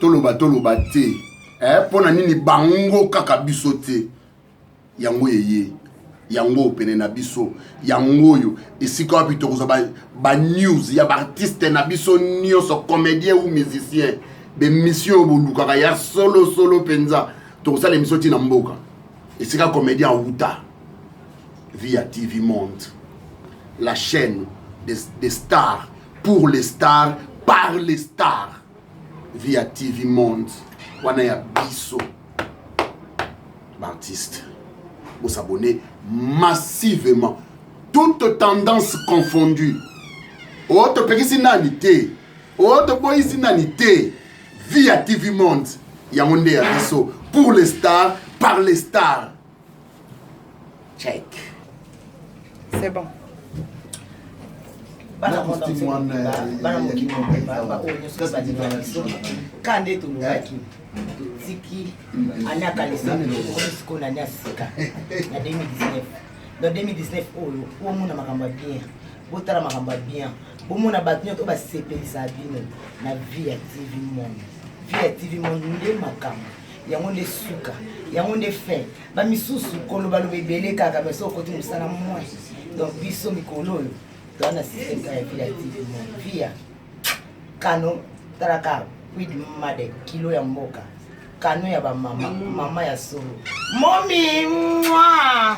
toloba te pona nini bango kaka biso te yango yeye yango pene na biso yango yo esika wapi tokoza ba news ya ba artiste na biso nyonso comédien ou musicien be mission bolukaka ya solo penza tokoza la mission tina mboka esika comédien outa via TV Monde, la chaîne des stars pour les stars par les stars via TV Monde. Wana ya biso artiste. Vous s'abonner massivement. Toutes tendances confondues. Autre pays nanité. Autre pays nanité. Via TV Monde. Yamonde ya biso pour les stars par les stars. Check. C'est bon. Tiki anakalisa ko na nyasika na 2019 dans 2019 oyo mona makamba bien botala makamba bien bomona batnyo to ba sepelisa bino na via TV Monde nde makamba yango nde suka yango nde fin ba misusu koloba lo bebele kaka meso koti musana mwa donc biso mikolo oyo dans système ka via TV Monde via kano taraka with made kilo ya mboka kano ya ba mama ya solo momi mwa